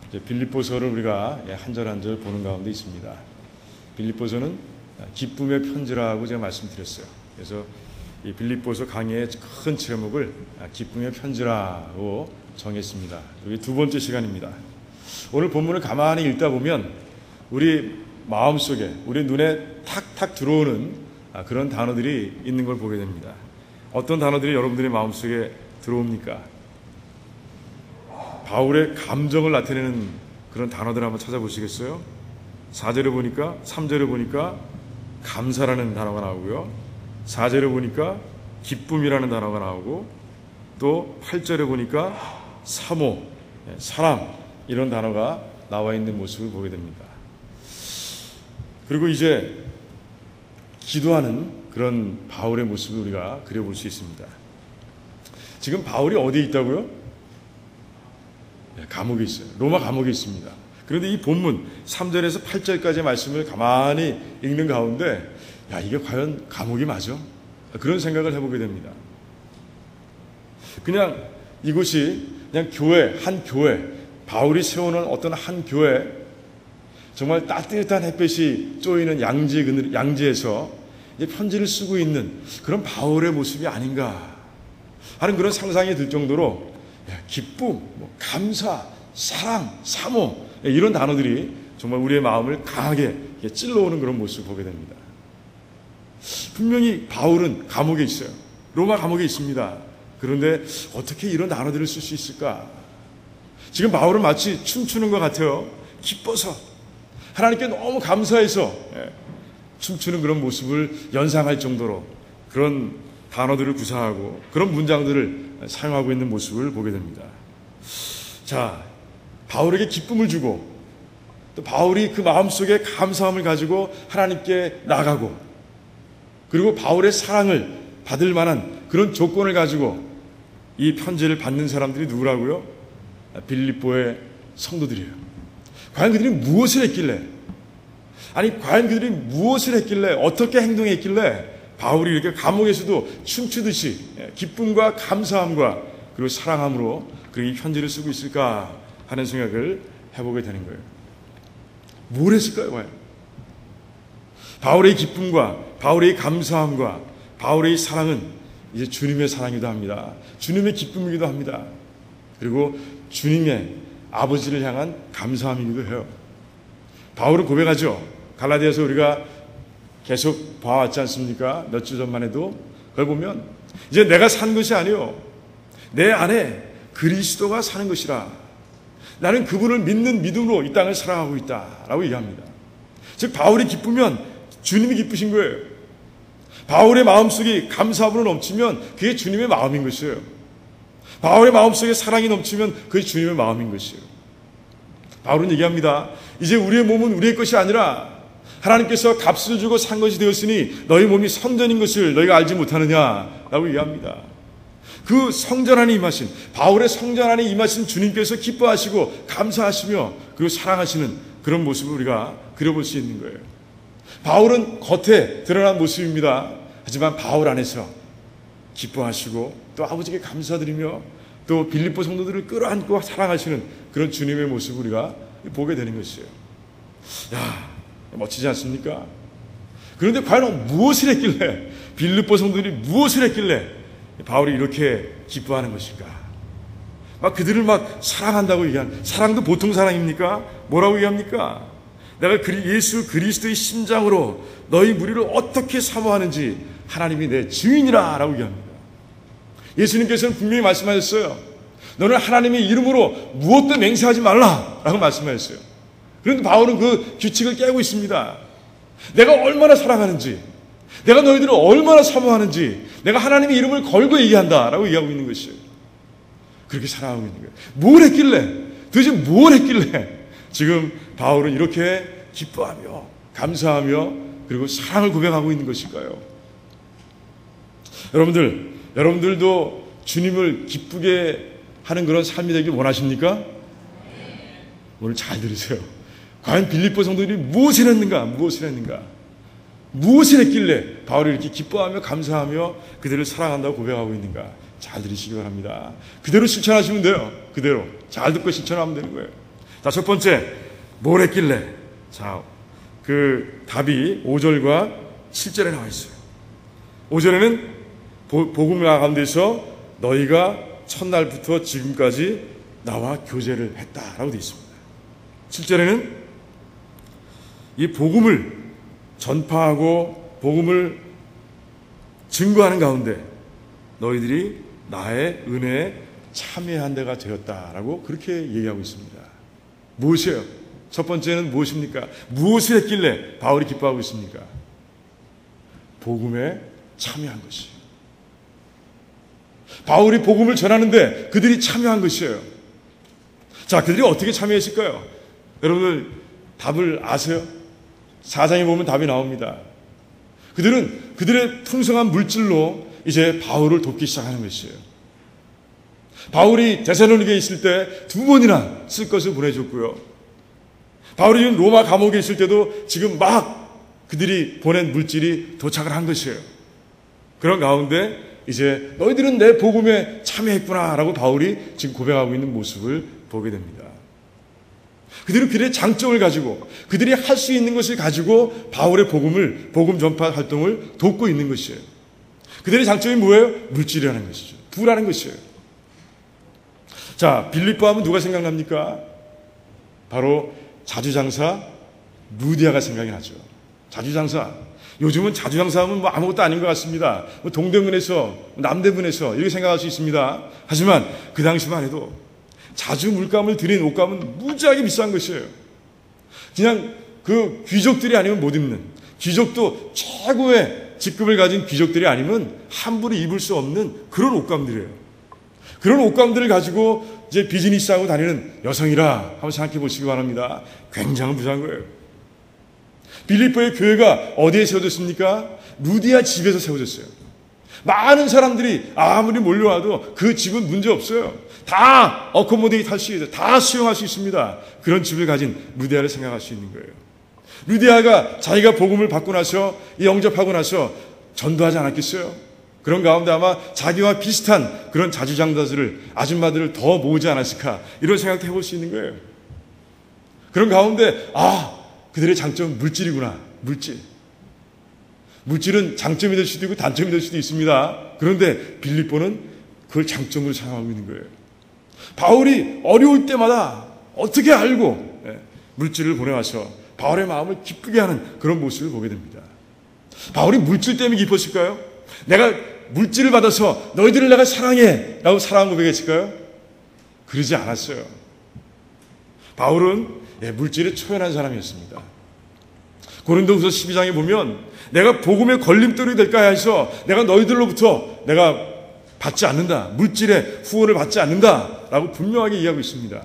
이제 빌립보서를 우리가 한 절 한 절 보는 가운데 있습니다. 빌립보서는 기쁨의 편지라고 제가 말씀드렸어요. 그래서 이 빌립보서 강의의 큰 제목을 기쁨의 편지라고 정했습니다. 이게 두 번째 시간입니다. 오늘 본문을 가만히 읽다 보면 우리 마음속에, 우리 눈에 탁탁 들어오는 그런 단어들이 있는 걸 보게 됩니다. 어떤 단어들이 여러분들의 마음속에 들어옵니까? 바울의 감정을 나타내는 그런 단어들 한번 찾아보시겠어요? 4절에 보니까, 3절에 보니까 감사라는 단어가 나오고요. 4절에 보니까 기쁨이라는 단어가 나오고, 또 8절에 보니까 사모, 사랑, 이런 단어가 나와 있는 모습을 보게 됩니다. 그리고 이제 기도하는 그런 바울의 모습을 우리가 그려볼 수 있습니다. 지금 바울이 어디에 있다고요? 감옥에 있어요. 로마 감옥에 있습니다. 그런데 이 본문 3절에서 8절까지의 말씀을 가만히 읽는 가운데 이게 과연 감옥이 맞아? 그런 생각을 해보게 됩니다. 그냥 이곳이 그냥 한 교회, 바울이 세우는 어떤 한 교회, 정말 따뜻한 햇볕이 쪼이는 양지에서 편지를 쓰고 있는 그런 바울의 모습이 아닌가 하는 그런 상상이 들 정도로 기쁨, 감사, 사랑, 사모, 이런 단어들이 정말 우리의 마음을 강하게 찔러오는 그런 모습을 보게 됩니다. 분명히 바울은 감옥에 있어요. 로마 감옥에 있습니다. 그런데 어떻게 이런 단어들을 쓸 수 있을까? 지금 바울은 마치 춤추는 것 같아요. 기뻐서, 하나님께 너무 감사해서 춤추는 그런 모습을 연상할 정도로 그런 단어들을 구사하고 그런 문장들을 사용하고 있는 모습을 보게 됩니다. 자, 바울에게 기쁨을 주고 또 바울이 그 마음속에 감사함을 가지고 하나님께 나가고, 그리고 바울의 사랑을 받을 만한 그런 조건을 가지고 이 편지를 받는 사람들이 누구라고요? 빌립보의 성도들이에요. 과연 그들이 무엇을 했길래, 과연 그들이 무엇을 했길래, 어떻게 행동했길래 바울이 이렇게 감옥에서도 춤추듯이 기쁨과 감사함과 그리고 사랑함으로 이 편지를 쓰고 있을까 하는 생각을 해보게 되는 거예요. 뭘 했을까요, 과연? 바울의 기쁨과 바울의 감사함과 바울의 사랑은 이제 주님의 사랑이기도 합니다. 주님의 기쁨이기도 합니다. 그리고 주님의 아버지를 향한 감사함이기도 해요. 바울은 고백하죠. 갈라디아서 우리가 계속 봐왔지 않습니까? 몇 주 전만 해도 그걸 보면 이제 내가 산 것이 아니요 내 안에 그리스도가 사는 것이라. 나는 그분을 믿는 믿음으로 이 땅을 살아가고 있다라고 얘기합니다. 즉 바울이 기쁘면 주님이 기쁘신 거예요. 바울의 마음속이 감사함으로 넘치면 그게 주님의 마음인 것이에요. 바울의 마음속에 사랑이 넘치면 그게 주님의 마음인 것이에요. 바울은 얘기합니다. 이제 우리의 몸은 우리의 것이 아니라 하나님께서 값을 주고 산 것이 되었으니 너희 몸이 성전인 것을 너희가 알지 못하느냐라고 얘기합니다. 그 성전 안에 임하신, 바울의 성전 안에 임하신 주님께서 기뻐하시고 감사하시며 그리고 사랑하시는 그런 모습을 우리가 그려볼 수 있는 거예요. 바울은 겉에 드러난 모습입니다. 하지만 바울 안에서 기뻐하시고 또 아버지께 감사드리며 또 빌립보 성도들을 끌어안고 사랑하시는 그런 주님의 모습을 우리가 보게 되는 것이에요. 멋지지 않습니까? 그런데 과연 무엇을 했길래, 빌립보 성도들이 무엇을 했길래 바울이 이렇게 기뻐하는 것일까? 그들을 사랑한다고 얘기하는, 사랑도 보통 사랑입니까? 뭐라고 얘기합니까? 내가 예수 그리스도의 심장으로 너희 무리를 어떻게 사모하는지 하나님이 내 증인이라 라고 얘기합니다. 예수님께서는 분명히 말씀하셨어요. 너는 하나님의 이름으로 무엇도 맹세하지 말라 라고 말씀하셨어요. 그런데 바울은 그 규칙을 깨고 있습니다. 내가 얼마나 사랑하는지, 내가 너희들을 얼마나 사모하는지 내가 하나님의 이름을 걸고 얘기한다라고 얘기하고 있는 것이에요. 그렇게 사랑하고 있는 거예요. 뭘 했길래, 도대체 뭘 했길래 지금 바울은 이렇게 기뻐하며 감사하며 그리고 사랑을 고백하고 있는 것일까요? 여러분들도 주님을 기쁘게 하는 그런 삶이 되길 원하십니까? 오늘 잘 들으세요. 과연 빌립보 성도들이 무엇을 했는가? 무엇을 했길래 바울이 이렇게 기뻐하며 감사하며 그들을 사랑한다고 고백하고 있는가? 잘 들으시기 바랍니다. 그대로 실천하시면 돼요. 그대로 잘 듣고 실천하면 되는 거예요. 자, 첫 번째, 뭘 했길래? 자, 그 답이 5절과 7절에 나와 있어요. 5절에는 복음 가운데서 너희가 첫날부터 지금까지 나와 교제를 했다라고 되어 있습니다. 7절에는 이 복음을 전파하고 복음을 증거하는 가운데 너희들이 나의 은혜에 참여한 데가 되었다라고 그렇게 얘기하고 있습니다. 무엇이에요? 첫 번째는 무엇입니까? 무엇을 했길래 바울이 기뻐하고 있습니까? 복음에 참여한 것이에요. 바울이 복음을 전하는데 그들이 참여한 것이에요. 자, 그들이 어떻게 참여했을까요? 여러분들 답을 아세요? 4장에 보면 답이 나옵니다. 그들은 그들의 풍성한 물질로 이제 바울을 돕기 시작하는 것이에요. 바울이 데살로니가에 있을 때 2번이나 쓸 것을 보내줬고요. 바울이 지금 로마 감옥에 있을 때도 지금 막 그들이 보낸 물질이 도착을 한 것이에요. 그런 가운데 이제 너희들은 내 복음에 참여했구나라고 바울이 지금 고백하고 있는 모습을 보게 됩니다. 그들은 그들의 장점을 가지고 그들이 할 수 있는 것을 가지고 바울의 복음 전파 활동을 돕고 있는 것이에요. 그들의 장점이 뭐예요? 물질이라는 것이죠. 부라는 것이에요. 자, 빌립보 하면 누가 생각납니까? 바로 자주장사 루디아가 생각이 나죠. 자주장사. 요즘은 자주장사 하면 뭐 아무것도 아닌 것 같습니다. 뭐 동대문에서, 남대문에서 이렇게 생각할 수 있습니다. 하지만 그 당시만 해도 자주 물감을 들인 옷감은 무지하게 비싼 것이에요. 그냥 그 귀족들이 아니면 못 입는, 귀족도 최고의 직급을 가진 귀족들이 아니면 함부로 입을 수 없는 그런 옷감들이에요. 그런 옷감들을 가지고 이제 비즈니스하고 다니는 여성이라 한번 생각해 보시기 바랍니다. 굉장히 부자한 거예요. 빌립보의 교회가 어디에 세워졌습니까? 루디아 집에서 세워졌어요. 많은 사람들이 아무리 몰려와도 그 집은 문제 없어요. 다 어코모데이트 할 수 있어요. 다 수용할 수 있습니다. 그런 집을 가진 루디아를 생각할 수 있는 거예요. 루디아가 자기가 복음을 받고 나서 영접하고 나서 전도하지 않았겠어요? 그런 가운데 아마 자기와 비슷한 그런 자주장사들을, 아줌마들을 더 모으지 않았을까, 이런 생각도 해볼 수 있는 거예요. 그런 가운데 그들의 장점은 물질이구나. 물질은 장점이 될 수도 있고 단점이 될 수도 있습니다. 그런데 빌립보는 그걸 장점으로 생각하고 있는 거예요. 바울이 어려울 때마다 어떻게 알고 물질을 보내와서 바울의 마음을 기쁘게 하는 그런 모습을 보게 됩니다. 바울이 물질 때문에 기뻤을까요? 내가 물질을 받아서 너희들을 내가 사랑해 라고 사랑 고백했을까요? 그러지 않았어요. 바울은 물질에 초연한 사람이었습니다. 고린도후서 12장에 보면 내가 복음의 걸림돌이 될까 해서 내가 너희들로부터 내가 받지 않는다. 물질의 후원을 받지 않는다 라고 분명하게 이야기하고 있습니다.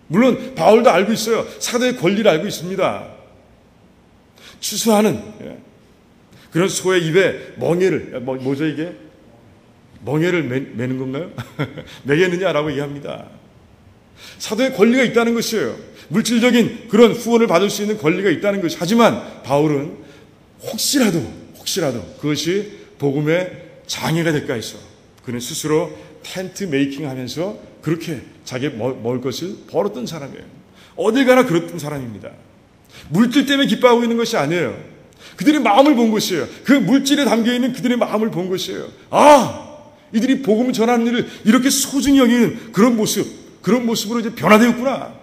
물론 바울도 알고 있어요. 사도의 권리를 알고 있습니다. 추수하는 그런 소의 입에 멍에를, 뭐죠 이게? 멍에를 매는 건가요? 매겠느냐라고 얘기합니다. 사도의 권리가 있다는 것이에요. 물질적인 그런 후원을 받을 수 있는 권리가 있다는 것이. 하지만 바울은 혹시라도 그것이 복음의 장애가 될까 해서 그는 스스로 텐트 메이킹 하면서 그렇게 자기 먹을 것을 벌었던 사람이에요. 어딜 가나 그랬던 사람입니다. 물질 때문에 기뻐하고 있는 것이 아니에요. 그들의 마음을 본 것이에요. 그 물질에 담겨있는 그들의 마음을 본 것이에요. 이들이 복음을 전하는 일을 이렇게 소중히 여기는 그런 모습으로 이제 변화되었구나.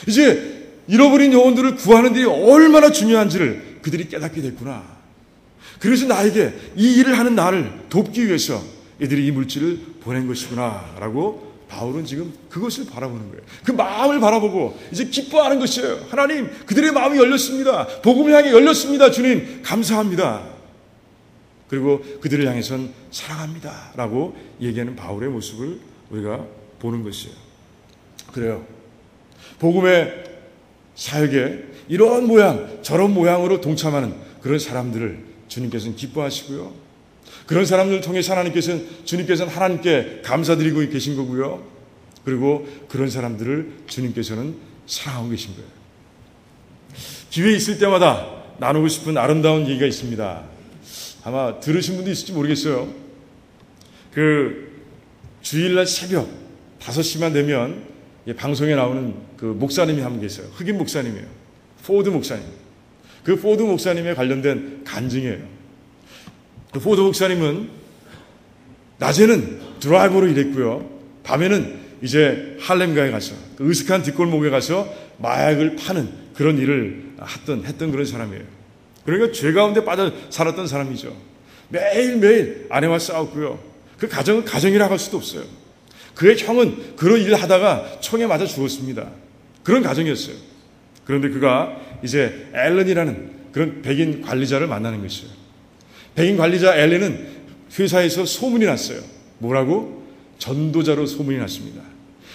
이제 잃어버린 영혼들을 구하는 일이 얼마나 중요한지를 그들이 깨닫게 됐구나. 그래서 나에게 이 일을 하는 나를 돕기 위해서 이들이 이 물질을 보낸 것이구나 라고 바울은 지금 그것을 바라보는 거예요. 그 마음을 바라보고 이제 기뻐하는 것이에요. 하나님, 그들의 마음이 열렸습니다. 복음을 향해 열렸습니다. 주님, 감사합니다. 그리고 그들을 향해선 사랑합니다 라고 얘기하는 바울의 모습을 우리가 보는 것이에요. 그래요. 복음의 사역에 이런 모양 저런 모양으로 동참하는 그런 사람들을 주님께서는 기뻐하시고요. 그런 사람들을 통해서 주님께서는 하나님께 감사드리고 계신 거고요. 그리고 그런 사람들을 주님께서는 사랑하고 계신 거예요. 기회 있을 때마다 나누고 싶은 아름다운 얘기가 있습니다. 아마 들으신 분도 있을지 모르겠어요. 그 주일날 새벽 5시만 되면 방송에 나오는 그 목사님이 한 분 계세요. 흑인 목사님이에요. 포드 목사님. 그 포드 목사님에 관련된 간증이에요. 그 포드 목사님은 낮에는 드라이버로 일했고요. 밤에는 이제 할렘가에 가서 그 으슥한 뒷골목에 가서 마약을 파는 그런 일을 했던 그런 사람이에요. 그러니까 죄 가운데 빠져 살았던 사람이죠. 매일매일 아내와 싸웠고요. 그 가정은 가정이라고 할 수도 없어요. 그의 형은 그런 일을 하다가 총에 맞아 죽었습니다. 그런 가정이었어요. 그런데 그가 이제 앨런이라는 그런 백인 관리자를 만나는 것이에요. 백인 관리자 앨런은 회사에서 소문이 났어요. 뭐라고? 전도자로 소문이 났습니다.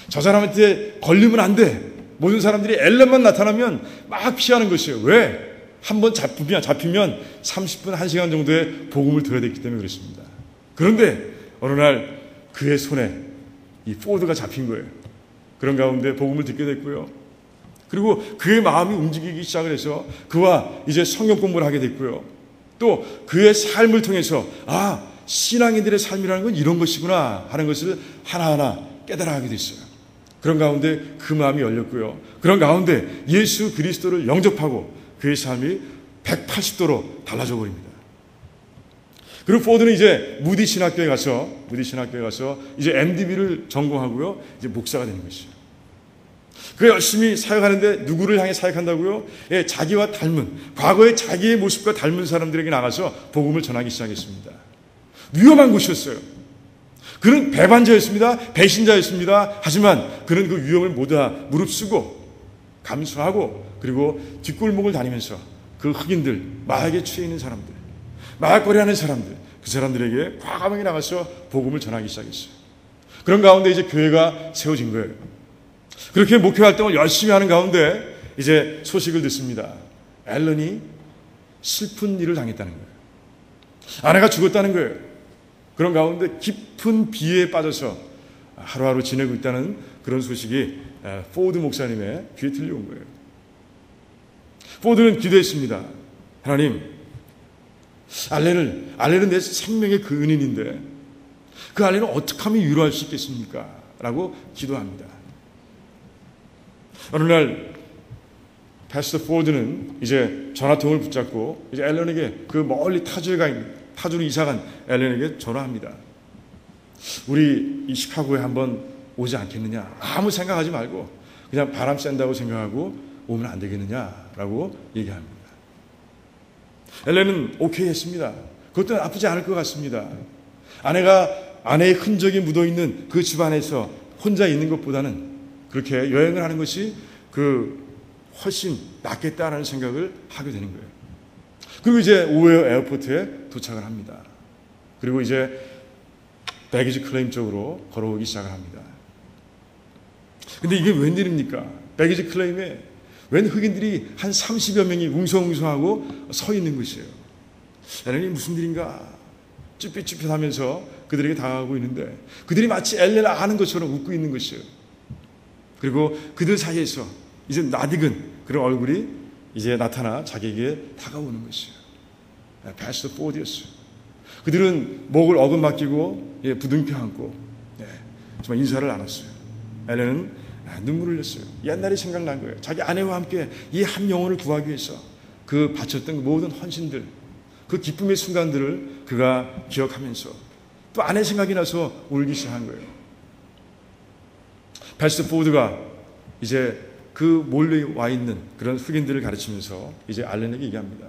저 사람한테 걸리면 안 돼. 모든 사람들이 앨런만 나타나면 막 피하는 것이에요. 왜? 한번 잡히면 30분, 1시간 정도의 복음을 들어야 됐기 때문에 그렇습니다. 그런데 어느 날 그의 손에 이 포드가 잡힌 거예요. 그런 가운데 복음을 듣게 됐고요. 그리고 그의 마음이 움직이기 시작을 해서 그와 이제 성경 공부를 하게 됐고요. 또 그의 삶을 통해서 신앙인들의 삶이라는 건 이런 것이구나 하는 것을 하나하나 깨달아가게 됐어요. 그런 가운데 그 마음이 열렸고요. 그런 가운데 예수 그리스도를 영접하고 그의 삶이 180도로 달라져 버립니다. 그리고 포드는 이제 무디 신학교에 가서 이제 MDB를 전공하고요. 이제 목사가 되는 것이죠. 그 열심히 사역하는데 누구를 향해 사역한다고요? 자기와 닮은, 과거의 자기의 모습과 닮은 사람들에게 나가서 복음을 전하기 시작했습니다. 위험한 곳이었어요. 그는 배반자였습니다. 배신자였습니다. 하지만 그는 그 위험을 모두 다 무릅쓰고 감수하고 그리고 뒷골목을 다니면서 그 흑인들, 마약에 취해 있는 사람들, 마약거래하는 사람들, 그 사람들에게 과감하게 나가서 복음을 전하기 시작했어요. 그런 가운데 이제 교회가 세워진 거예요. 그렇게 목회 활동을 열심히 하는 가운데 이제 소식을 듣습니다. 앨런이 슬픈 일을 당했다는 거예요. 아내가 죽었다는 거예요. 그런 가운데 깊은 비에 빠져서 하루하루 지내고 있다는 그런 소식이 포드 목사님의 귀에 들려온 거예요. 포드는 기도했습니다. 하나님, 알렌은 내 생명의 그 은인인데 그 알렌을 어떻게 하면 위로할 수 있겠습니까? 라고 기도합니다. 어느 날 패스터 포드는 이제 전화통을 붙잡고 이제 앨런에게 그 멀리 타주로 이사간 앨런에게 전화합니다. 우리 이 시카고에 한번 오지 않겠느냐? 아무 생각하지 말고 그냥 바람 쐰다고 생각하고 오면 안 되겠느냐라고 얘기합니다. 앨런은 오케이 했습니다. 그것도 나쁘지 않을 것 같습니다. 아내의 흔적이 묻어있는 그 집안에서 혼자 있는 것보다는 그렇게 여행을 하는 것이 훨씬 낫겠다라는 생각을 하게 되는 거예요. 그리고 이제 오웨어 에어포트에 도착을 합니다. 그리고 이제 배기지 클레임 쪽으로 걸어오기 시작을 합니다. 근데 이게 웬일입니까? 배기지 클레임에 웬 흑인들이 한 30여 명이 웅성웅성하고 서 있는 것이에요. 앨런이 무슨 일인가 쭈삣쭈삣하면서 그들에게 다가가고 있는데 그들이 마치 앨런을 아는 것처럼 웃고 있는 것이에요. 그리고 그들 사이에서 이제 낯익은 그런 얼굴이 이제 나타나 자기에게 다가오는 것이에요. 패스터 포드였어요. 그들은 목을 어긋맡기고 부둥켜 안고 정말 인사를 나눴어요. 앨런은 눈물을 흘렸어요. 옛날이 생각난 거예요. 자기 아내와 함께 이 한 영혼을 구하기 위해서 그 바쳤던 모든 헌신들, 그 기쁨의 순간들을 그가 기억하면서 또 아내 생각이 나서 울기 시작한 거예요. 패스터 포드가 이제 그 몰래 와 있는 그런 흑인들을 가르치면서 이제 앨런에게 얘기합니다.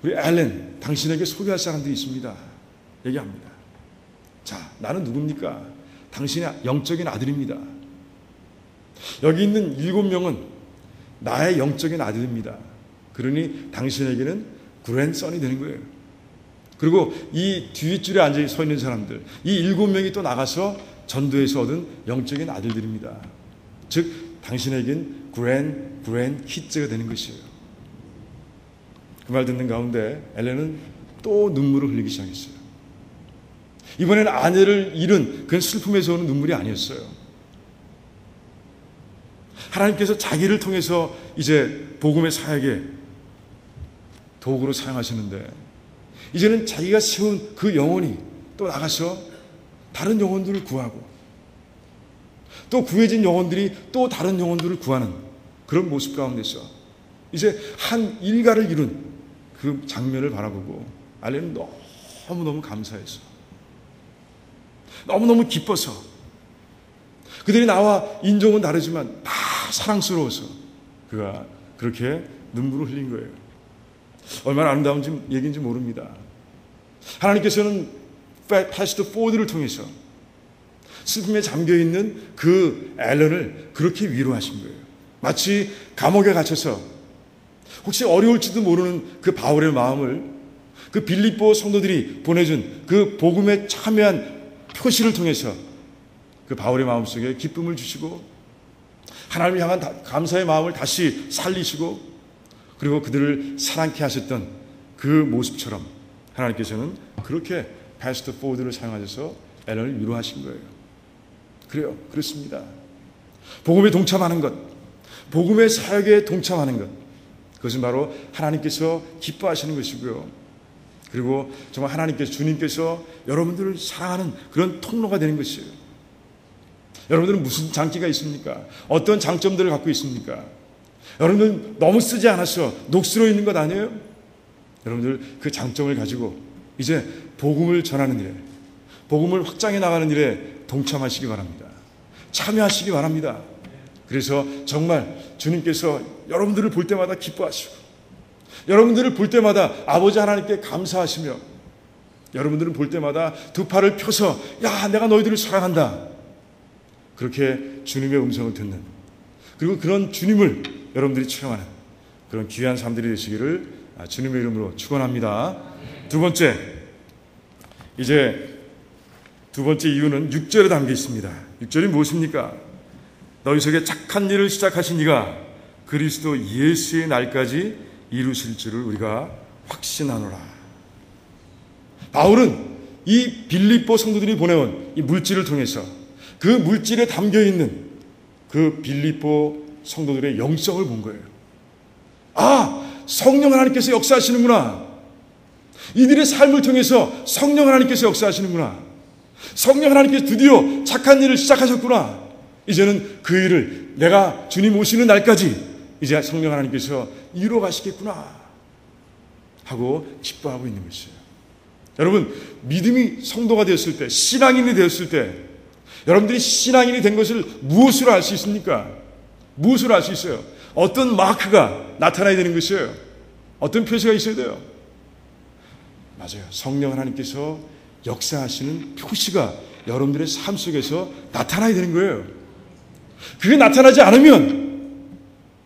우리 앨런, 당신에게 소개할 사람들이 있습니다. 얘기합니다. 자, 나는 누굽니까? 당신의 영적인 아들입니다. 여기 있는 7명은 나의 영적인 아들입니다. 그러니 당신에게는 그랜선이 되는 거예요. 그리고 이 뒷줄에 앉아 서 있는 사람들, 이 7명이 또 나가서 전도에서 얻은 영적인 아들들입니다. 즉 당신에겐 그랜 키즈가 되는 것이에요. 그 말 듣는 가운데 앨런은 또 눈물을 흘리기 시작했어요. 이번에는 아내를 잃은 그런 슬픔에서 오는 눈물이 아니었어요. 하나님께서 자기를 통해서 이제 복음의 사역에 도구로 사용하시는데 이제는 자기가 세운 그 영혼이 또 나가서 다른 영혼들을 구하고 또 구해진 영혼들이 또 다른 영혼들을 구하는 그런 모습 가운데서 이제 한 일가를 이룬 그 장면을 바라보고 알레는 너무너무 감사해서 너무너무 기뻐서 그들이 나와 인종은 다르지만 다 사랑스러워서 그가 그렇게 눈물을 흘린 거예요. 얼마나 아름다운 얘기인지 모릅니다. 하나님께서는 패스트 포드를 통해서 슬픔에 잠겨있는 그 앨런을 그렇게 위로하신 거예요. 마치 감옥에 갇혀서 혹시 어려울지도 모르는 그 바울의 마음을 그 빌립보 성도들이 보내준 그 복음에 참여한 표시를 통해서 그 바울의 마음속에 기쁨을 주시고 하나님을 향한 감사의 마음을 다시 살리시고 그리고 그들을 사랑케 하셨던 그 모습처럼 하나님께서는 그렇게 패스트 포워드를 사용하셔서 앨런을 위로하신 거예요. 그래요. 그렇습니다. 복음에 동참하는 것, 복음의 사역에 동참하는 것, 그것은 바로 하나님께서 기뻐하시는 것이고요. 그리고 정말 하나님께서, 주님께서 여러분들을 사랑하는 그런 통로가 되는 것이에요. 여러분들은 무슨 장기가 있습니까? 어떤 장점들을 갖고 있습니까? 여러분들 너무 쓰지 않아서 녹슬어 있는 것 아니에요? 여러분들 그 장점을 가지고 이제 복음을 전하는 일에, 복음을 확장해 나가는 일에 동참하시기 바랍니다. 참여하시기 바랍니다. 그래서 정말 주님께서 여러분들을 볼 때마다 기뻐하시고 여러분들을 볼 때마다 아버지 하나님께 감사하시며 여러분들을 볼 때마다 두 팔을 펴서 야, 내가 너희들을 사랑한다. 그렇게 주님의 음성을 듣는, 그리고 그런 주님을 여러분들이 체험하는 그런 귀한 삶들이 되시기를 주님의 이름으로 축원합니다. 두 번째, 이제 두 번째 이유는 6절에 담겨 있습니다. 6절이 무엇입니까? 너희 속에 착한 일을 시작하신 이가 그리스도 예수의 날까지 이루실 줄을 우리가 확신하노라. 바울은 이 빌립보 성도들이 보내온 이 물질을 통해서 그 물질에 담겨 있는 그 빌립보 성도들의 영성을 본 거예요. 아, 성령 하나님께서 역사하시는구나. 이들의 삶을 통해서 성령 하나님께서 역사하시는구나. 성령 하나님께서 드디어 착한 일을 시작하셨구나. 이제는 그 일을 내가 주님 오시는 날까지 이제 성령 하나님께서 이루어 가시겠구나 하고 기뻐하고 있는 것이에요. 여러분, 믿음이 성도가 되었을 때, 신앙인이 되었을 때 여러분들이 신앙인이 된 것을 무엇으로 알 수 있습니까? 무엇으로 알 수 있어요? 어떤 마크가 나타나야 되는 것이에요? 어떤 표시가 있어야 돼요? 맞아요. 성령 하나님께서 역사하시는 표시가 여러분들의 삶 속에서 나타나야 되는 거예요. 그게 나타나지 않으면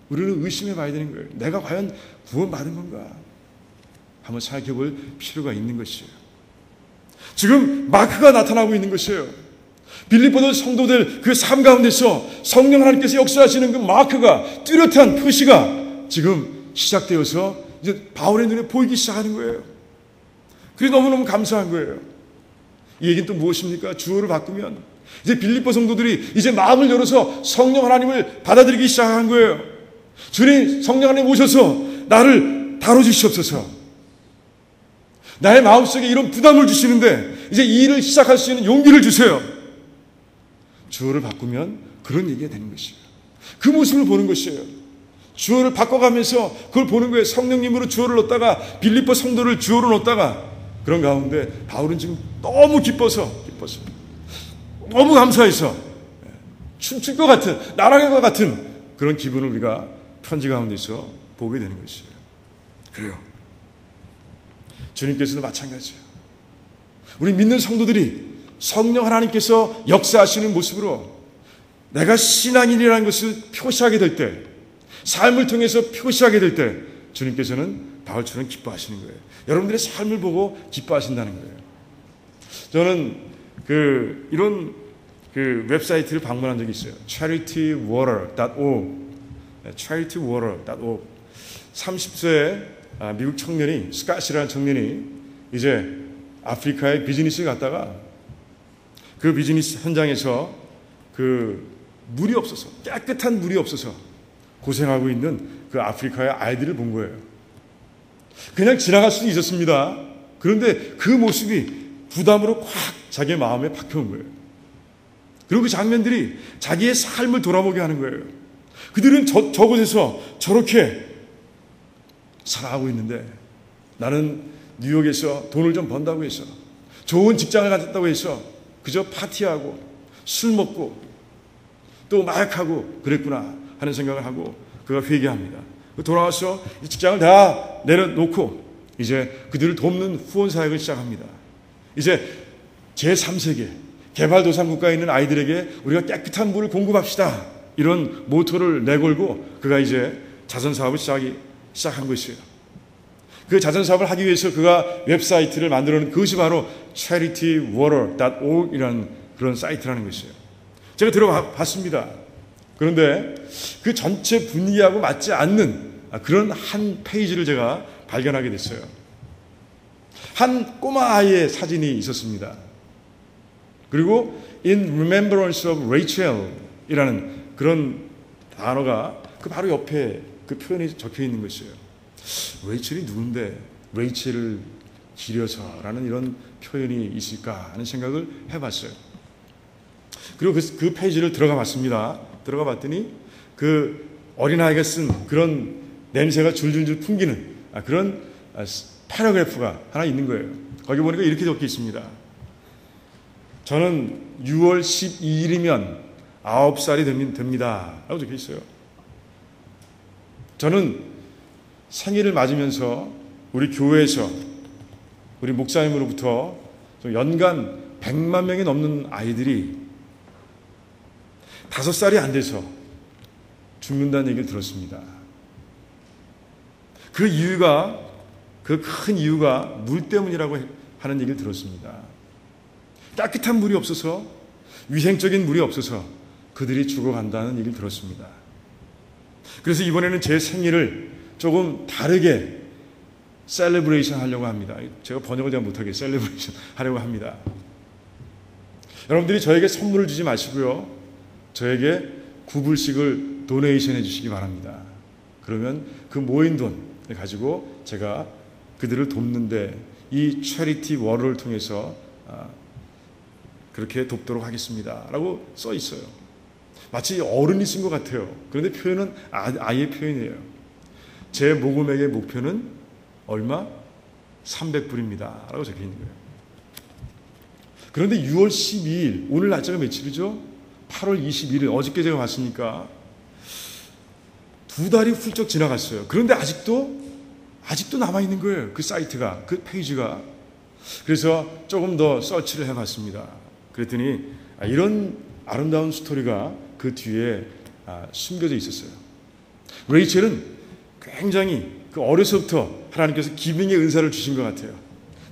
우리는 의심해 봐야 되는 거예요. 내가 과연 구원받은 건가? 한번 생각해 볼 필요가 있는 것이에요. 지금 마크가 나타나고 있는 것이에요. 빌립보들 성도들 그 삶 가운데서 성령 하나님께서 역사하시는 그 마크가, 뚜렷한 표시가 지금 시작되어서 이제 바울의 눈에 보이기 시작하는 거예요. 그게 너무너무 감사한 거예요. 이 얘기는 또 무엇입니까? 주어를 바꾸면 이제 빌립보 성도들이 이제 마음을 열어서 성령 하나님을 받아들이기 시작한 거예요. 주님, 성령 하나님 오셔서 나를 다뤄주시옵소서. 나의 마음속에 이런 부담을 주시는데 이제 이 일을 시작할 수 있는 용기를 주세요. 주어를 바꾸면 그런 얘기가 되는 것이에요. 그 모습을 보는 것이에요. 주어를 바꿔가면서 그걸 보는 거예요. 성령님으로 주어를 넣다가 빌립보 성도를 주어로 넣다가 그런 가운데 바울은 지금 너무 기뻐서 너무 감사해서 춤출 것 같은, 날아갈 것 같은 그런 기분을 우리가 편지 가운데서 보게 되는 것이에요. 그래요. 주님께서도 마찬가지예요. 우리 믿는 성도들이 성령 하나님께서 역사하시는 모습으로 내가 신앙인이라는 것을 표시하게 될 때, 삶을 통해서 표시하게 될 때 주님께서는 바울처럼 기뻐하시는 거예요. 여러분들의 삶을 보고 기뻐하신다는 거예요. 저는 이런 웹사이트를 방문한 적이 있어요. charitywater.org. charitywater.org. 30세 미국 청년이, 스캇이라는 청년이 이제 아프리카에 비즈니스에 갔다가 그 비즈니스 현장에서 물이 없어서, 깨끗한 물이 없어서 고생하고 있는 그 아프리카의 아이들을 본 거예요. 그냥 지나갈 수도 있었습니다. 그런데 그 모습이 부담으로 콱 자기 마음에 박혀온 거예요. 그리고 그 장면들이 자기의 삶을 돌아보게 하는 거예요. 그들은 저곳에서 저렇게 살아가고 있는데 나는 뉴욕에서 돈을 좀 번다고 해서 좋은 직장을 가졌다고 해서 그저 파티하고 술 먹고 또 마약하고 그랬구나 하는 생각을 하고 그가 회개합니다. 돌아와서 이 직장을 다 내려놓고 이제 그들을 돕는 후원 사역을 시작합니다. 이제 제3세계 개발도상국가에 있는 아이들에게 우리가 깨끗한 물을 공급합시다. 이런 모토를 내걸고 그가 이제 자선사업을 시작한 것이에요. 그 자선사업을 하기 위해서 그가 웹사이트를 만들어놓은 그것이 바로 charitywater.org이라는 그런 사이트라는 것이에요. 제가 들어봤습니다. 그런데 그 전체 분위기하고 맞지 않는 그런 한 페이지를 제가 발견하게 됐어요. 한 꼬마 아이의 사진이 있었습니다. 그리고 In Remembrance of Rachel 이라는 그런 단어가 그 바로 옆에 그 표현이 적혀 있는 것이에요. 레이첼이 누군데 레이첼을 기려서라는 이런 표현이 있을까 하는 생각을 해봤어요. 그리고 그 페이지를 들어가 봤습니다. 들어가 봤더니 그 어린아이가 쓴 그런 냄새가 줄줄줄 풍기는 그런 패러그래프가 하나 있는 거예요. 거기 보니까 이렇게 적혀 있습니다. 저는 6월 12일이면 9살이 됩니다. 라고 적혀 있어요. 저는 생일을 맞으면서 우리 교회에서 우리 목사님으로부터 연간 100만 명이 넘는 아이들이 5살이 안 돼서 죽는다는 얘기를 들었습니다. 그 이유가 그 큰 이유가 물 때문이라고 하는 얘기를 들었습니다. 깨끗한 물이 없어서 위생적인 물이 없어서 그들이 죽어간다는 얘기를 들었습니다. 그래서 이번에는 제 생일을 조금 다르게 셀레브레이션 하려고 합니다. 제가 번역을 잘 못하게 셀레브레이션 하려고 합니다. 여러분들이 저에게 선물을 주지 마시고요. 저에게 9불씩을 도네이션 해주시기 바랍니다. 그러면 그 모인 돈을 가지고 제가 그들을 돕는데 이 체리티 워를 통해서 그렇게 돕도록 하겠습니다. 라고 써 있어요. 마치 어른이 쓴 것 같아요. 그런데 표현은 아이의 표현이에요. 제 모금액의 목표는 얼마? 300불입니다. 라고 적혀 있는 거예요. 그런데 6월 12일, 오늘 날짜가 며칠이죠? 8월 21일, 어저께 제가 봤으니까 2달이 훌쩍 지나갔어요. 그런데 아직도 남아있는 거예요. 그 사이트가, 그 페이지가. 그래서 조금 더 서치를 해봤습니다. 그랬더니 이런 아름다운 스토리가 그 뒤에 숨겨져 있었어요. 레이첼은 굉장히 그 어려서부터 하나님께서 기빙의 은사를 주신 것 같아요.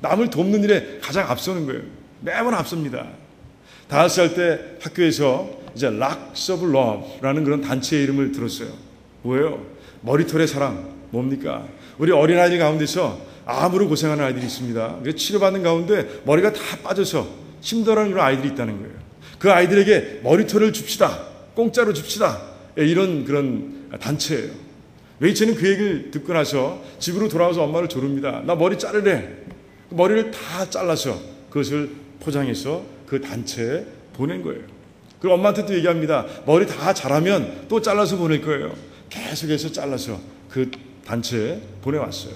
남을 돕는 일에 가장 앞서는 거예요. 매번 앞섭니다. 5살 때 학교에서 이제 Locks of Love라는 그런 단체의 이름을 들었어요. 뭐예요? 머리털의 사랑. 뭡니까? 우리 어린아이들 가운데서 암으로 고생하는 아이들이 있습니다. 그래서 치료받는 가운데 머리가 다 빠져서 힘들어하는 그런 아이들이 있다는 거예요. 그 아이들에게 머리털을 줍시다. 공짜로 줍시다. 이런 그런 단체예요. 레이첼은 그 얘기를 듣고 나서 집으로 돌아와서 엄마를 조릅니다. 나 머리 자르래. 머리를 다 잘라서 그것을 포장해서 그 단체에 보낸 거예요. 그리고 엄마한테 또 얘기합니다. 머리 다 자라면 또 잘라서 보낼 거예요. 계속해서 잘라서 그 단체에 보내왔어요.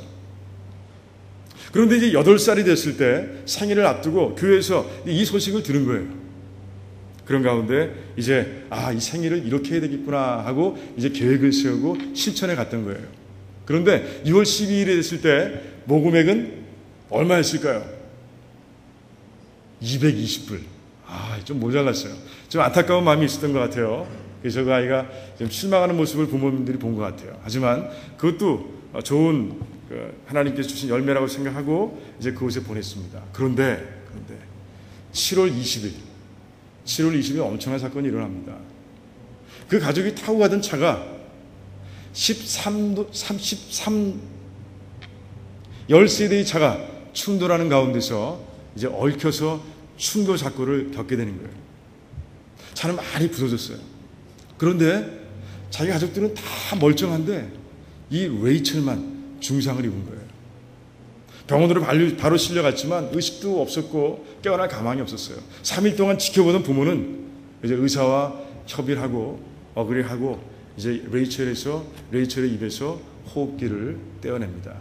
그런데 이제 8살이 됐을 때 생일을 앞두고 교회에서 이 소식을 들은 거예요. 그런 가운데 이제 이 생일을 이렇게 해야 되겠구나 하고 이제 계획을 세우고 실천에 갔던 거예요. 그런데 6월 12일에 됐을 때 모금액은 얼마였을까요? 220불. 좀 모자랐어요. 좀 안타까운 마음이 있었던 것 같아요. 그래서 그 아이가 좀 실망하는 모습을 부모님들이 본 것 같아요. 하지만 그것도 좋은 하나님께서 주신 열매라고 생각하고 이제 그곳에 보냈습니다. 그런데 7월 20일 엄청난 사건이 일어납니다. 그 가족이 타고 가던 차가 10세대의 차가 충돌하는 가운데서 이제 얽혀서 충돌 사고를 겪게 되는 거예요. 차는 많이 부서졌어요. 그런데 자기 가족들은 다 멀쩡한데 이 레이첼만 중상을 입은 거예요. 병원으로 바로 실려갔지만 의식도 없었고 깨어날 가망이 없었어요. 3일 동안 지켜보던 부모는 이제 의사와 협의를 하고 어그리를 하고 이제 레이첼의 입에서 호흡기를 떼어냅니다.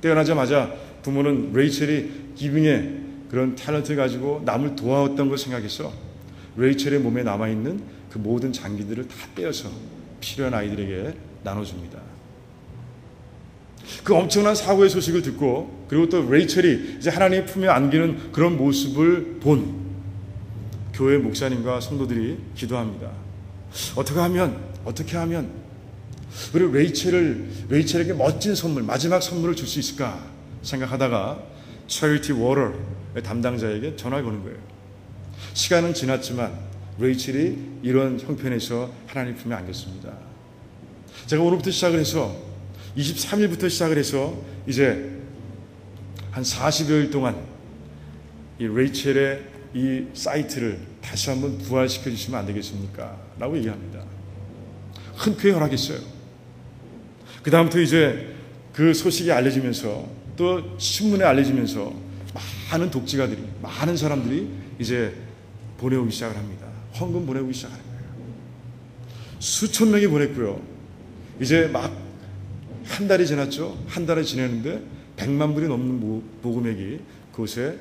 떼어나자마자 부모는 레이첼이 기빙의 그런 탤런트를 가지고 남을 도와왔던 걸 생각해서 레이첼의 몸에 남아있는 그 모든 장기들을 다 떼어서 필요한 아이들에게 나눠줍니다. 그 엄청난 사고의 소식을 듣고 그리고 또 레이첼이 이제 하나님의 품에 안기는 그런 모습을 본 교회 목사님과 성도들이 기도합니다. 어떻게 하면 우리 레이첼에게 멋진 선물, 마지막 선물을 줄 수 있을까 생각하다가 Charity Water의 담당자에게 전화를 거는 거예요. 시간은 지났지만 레이첼이 이런 형편에서 하나님 품에 안겼습니다. 제가 오늘부터 시작을 해서 23일부터 시작을 해서 이제 한 40여일 동안 이 레이첼의 이 사이트를 다시 한번 부활시켜 주시면 안 되겠습니까? 라고 얘기합니다. 흔쾌히 허락했어요. 그 다음부터 이제 그 소식이 알려지면서 또 신문에 알려지면서 많은 독지가들이, 많은 사람들이 이제 보내오기 시작을 합니다. 헌금 보내오기 시작하는 거예요. 수천 명이 보냈고요. 이제 막 한 달이 지났죠. 한 달이 지났는데 100만 불이 넘는 모금액이 그곳에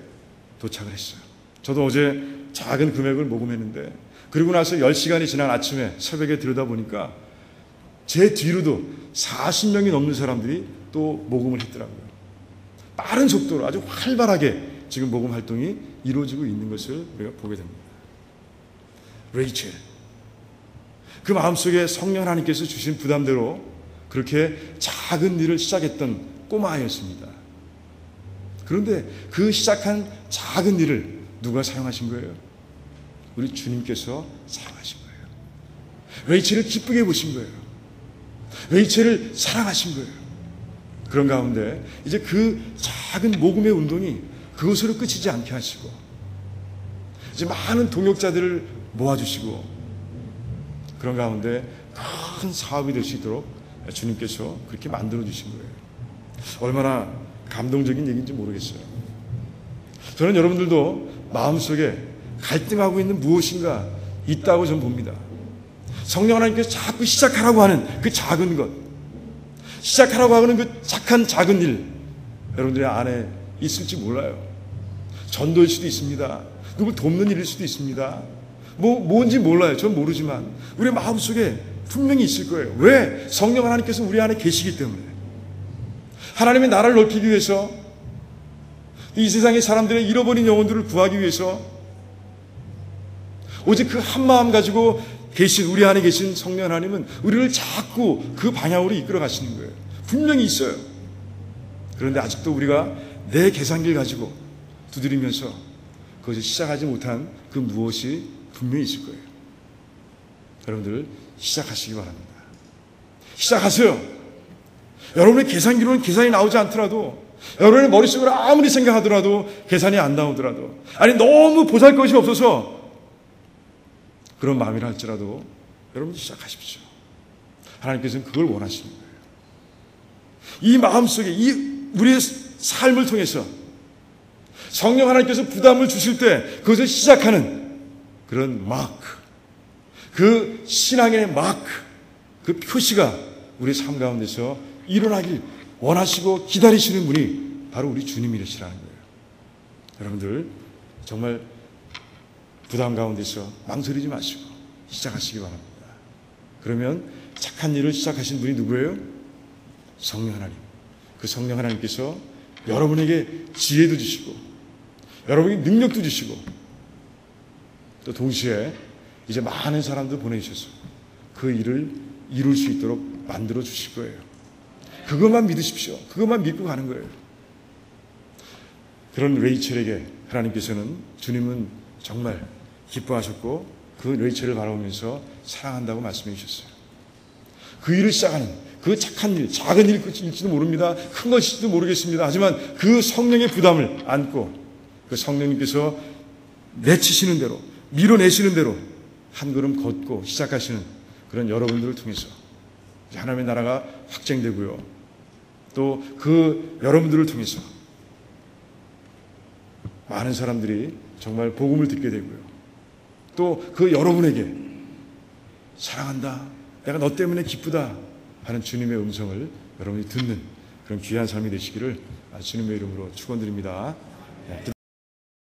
도착을 했어요. 저도 어제 작은 금액을 모금했는데 그리고 나서 10시간이 지난 아침에 새벽에 들여다보니까 제 뒤로도 40명이 넘는 사람들이 또 모금을 했더라고요. 빠른 속도로 아주 활발하게 지금 모금 활동이 이루어지고 있는 것을 우리가 보게 됩니다. 레이첼, 그 마음속에 성령 하나님께서 주신 부담대로 그렇게 작은 일을 시작했던 꼬마아이였습니다. 그런데 그 시작한 작은 일을 누가 사용하신 거예요? 우리 주님께서 사용하신 거예요. 레이첼을 기쁘게 보신 거예요. 레이첼을 사랑하신 거예요. 그런 가운데 이제 그 작은 모금의 운동이 그것으로 끝이지 않게 하시고 이제 많은 동역자들을 모아주시고 그런 가운데 큰 사업이 될 수 있도록 주님께서 그렇게 만들어주신 거예요. 얼마나 감동적인 얘기인지 모르겠어요. 저는 여러분들도 마음속에 갈등하고 있는 무엇인가 있다고 저는 봅니다. 성령 하나님께서 자꾸 시작하라고 하는 그 작은 것, 시작하라고 하는 그 착한 작은 일, 여러분들의 안에 있을지 몰라요. 전도일 수도 있습니다. 누굴 돕는 일일 수도 있습니다. 뭔지 몰라요. 전 모르지만 우리 마음속에 분명히 있을 거예요. 왜? 성령 하나님께서 우리 안에 계시기 때문에. 하나님의 나라를 넓히기 위해서, 이 세상의 사람들의 잃어버린 영혼들을 구하기 위해서 오직 그 한 마음 가지고 계신, 우리 안에 계신 성령 하나님은 우리를 자꾸 그 방향으로 이끌어 가시는 거예요. 분명히 있어요. 그런데 아직도 우리가 내 계산기를 가지고 두드리면서 그것을 시작하지 못한 그 무엇이 분명히 있을 거예요. 여러분들 시작하시기 바랍니다. 시작하세요. 여러분의 계산기로는 계산이 나오지 않더라도, 여러분의 머릿속으로 아무리 생각하더라도 계산이 안 나오더라도, 아니 너무 보잘것이 없어서 그런 마음이라 할지라도 여러분 시작하십시오. 하나님께서는 그걸 원하시는 거예요. 이 마음속에, 이 우리의 삶을 통해서 성령 하나님께서 부담을 주실 때 그것을 시작하는 그런 마크, 그 신앙의 마크, 그 표시가 우리 삶 가운데서 일어나길 원하시고 기다리시는 분이 바로 우리 주님이시라는 거예요. 여러분들 정말 부담 가운데서 망설이지 마시고 시작하시기 바랍니다. 그러면 착한 일을 시작하신 분이 누구예요? 성령 하나님. 그 성령 하나님께서 여러분에게 지혜도 주시고 여러분에게 능력도 주시고 또 동시에 이제 많은 사람들 보내주셔서 그 일을 이룰 수 있도록 만들어 주실 거예요. 그것만 믿으십시오. 그것만 믿고 가는 거예요. 그런 레이첼에게 하나님께서는, 주님은 정말 기뻐하셨고 그 레이첼을 바라보면서 사랑한다고 말씀해 주셨어요. 그 일을 시작하는 그 착한 일, 작은 일일지도 모릅니다. 큰 것일지도 모르겠습니다. 하지만 그 성령의 부담을 안고 그 성령님께서 내치시는 대로, 밀어내시는 대로 한 걸음 걷고 시작하시는 그런 여러분들을 통해서 하나님의 나라가 확장되고요. 또 그 여러분들을 통해서 많은 사람들이 정말 복음을 듣게 되고요. 또 그 여러분에게 사랑한다, 내가 너 때문에 기쁘다 하는 주님의 음성을 여러분이 듣는 그런 귀한 삶이 되시기를 주님의 이름으로 축원드립니다.